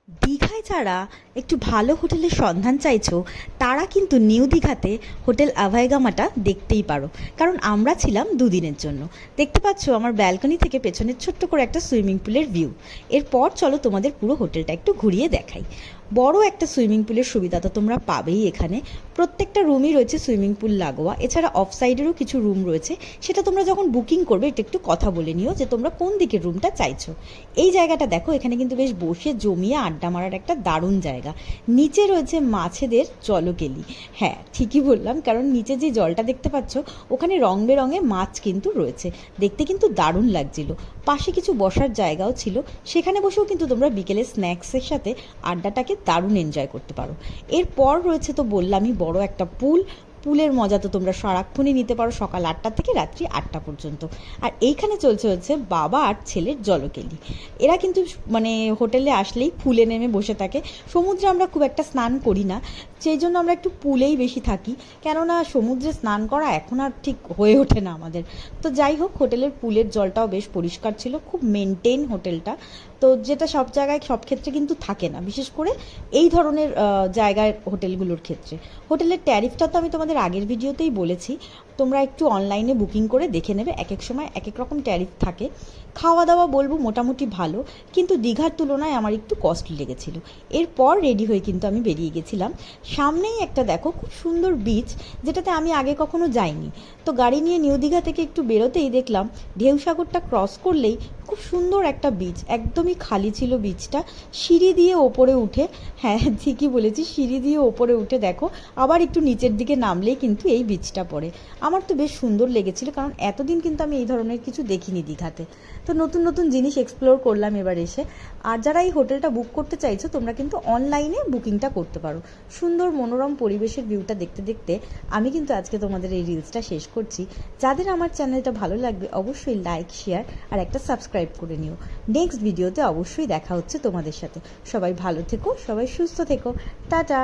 দীঘায় যারা একটু ভালো হোটেলের সন্ধান চাইছো তারা কিন্তু নিউ দীঘাতে হোটেল আভাইগামাটা দেখতেই পারো। কারণ আমরা ছিলাম দুদিনের জন্য। দেখতে পাচ্ছ আমার ব্যালকনি থেকে পেছনের ছোট্ট করে একটা সুইমিং পুলের ভিউ। এরপর চলো তোমাদের পুরো হোটেলটা একটু ঘুরিয়ে দেখাই। বড় একটা সুইমিং পুলের সুবিধা তো তোমরা পাবেই এখানে। প্রত্যেকটা রুমই রয়েছে সুইমিং পুল লাগোয়া। এছাড়া অফ সাইডেরও কিছু রুম রয়েছে, সেটা তোমরা যখন বুকিং করবে এটা একটু কথা বলে নিও যে তোমরা কোন দিকের রুমটা চাইছো। এই জায়গাটা দেখো, এখানে কিন্তু বেশ বসে জমিয়ে আড্ডা মারার একটা দারুণ জায়গা। নিচে রয়েছে মাছেদের জলকেলি। হ্যাঁ, ঠিকই বললাম, কারণ নিচে যে জলটা দেখতে পাচ্ছ ওখানে রং বেরঙের মাছ কিন্তু রয়েছে। দেখতে কিন্তু দারুণ লাগছিল। পাশে কিছু বসার জায়গাও ছিল, সেখানে বসেও কিন্তু তোমরা বিকেলে স্ন্যাক্সের সাথে আড্ডাটাকে দারুণ এনজয় করতে পারো। এরপর রয়েছে তো বললামই বড় একটা পুল। পুলের মজা তো তোমরা সারাক্ষণই নিতে পারো, সকাল 8টা থেকে রাত্রি 8টা পর্যন্ত। আর এইখানে চলছে হচ্ছে বাবা আর ছেলের জলকেলি। এরা কিন্তু মানে হোটেলে আসলেই পুলে নেমে বসে থাকে। সমুদ্রে আমরা খুব একটা স্নান করি না, সেই জন্য আমরা একটু পুলেই বেশি থাকি, কেননা সমুদ্রে স্নান করা এখন আর ঠিক হয়ে ওঠে না আমাদের। তো যাই হোক, হোটেলের পুলের জলটাও বেশ পরিষ্কার ছিল, খুব মেনটেন হোটেলটা। তো যেটা সব জায়গায় সব ক্ষেত্রে কিন্তু থাকে না, বিশেষ করে এই ধরনের জায়গায় হোটেলগুলোর ক্ষেত্রে। হোটেলের ট্যারিফটা তো আমি তোমাদের আগের ভিডিওতেই বলেছি, তোমরা একটু অনলাইনে বুকিং করে দেখে নেবে। এক এক সময় এক এক রকম ট্যারিফ থাকে। খাওয়া দাওয়া বলবো মোটামুটি ভালো, কিন্তু দীঘার তুলনায় আমার একটু কস্টলি লেগেছিল। এরপর রেডি হয়ে কিন্তু আমি বেরিয়ে গেছিলাম। সামনেই একটা দেখো খুব সুন্দর বিচ, যেটাতে আমি আগে কখনো যাইনি। তো গাড়ি নিয়ে নিউ দীঘা থেকে একটু বেরোতেই দেখলাম ঢেউসাগরটা ক্রস করলেই খুব সুন্দর একটা বিচ, একদমই খালি ছিল বিচটা। সিঁড়ি দিয়ে ওপরে উঠে, হ্যাঁ ঠিকই বলেছি, সিঁড়ি দিয়ে ওপরে উঠে দেখো আবার একটু নিচের দিকে নামলেই কিন্তু এই বিচটা পড়ে। আমার তো বেশ সুন্দর লেগেছিল, কারণ এতদিন কিন্তু আমি এই ধরনের কিছু দেখিনি দীঘাতে। তো নতুন নতুন জিনিস এক্সপ্লোর করলাম এবার এসে। আর যারা এই হোটেলটা বুক করতে চাইছো তোমরা কিন্তু অনলাইনে বুকিংটা করতে পারো। সুন্দর মনোরম পরিবেশের ভিউটা দেখতে দেখতে আমি কিন্তু আজকে তোমাদের এই রিলসটা শেষ করছি। যাদের আমার চ্যানেলটা ভালো লাগবে অবশ্যই লাইক, শেয়ার আর একটা সাবস্ক্রাইব করে নিও। নেক্সট ভিডিওতে অবশ্যই দেখা হচ্ছে তোমাদের সাথে। সবাই ভালো থেকো, সবাই সুস্থ থেকো। টাটা।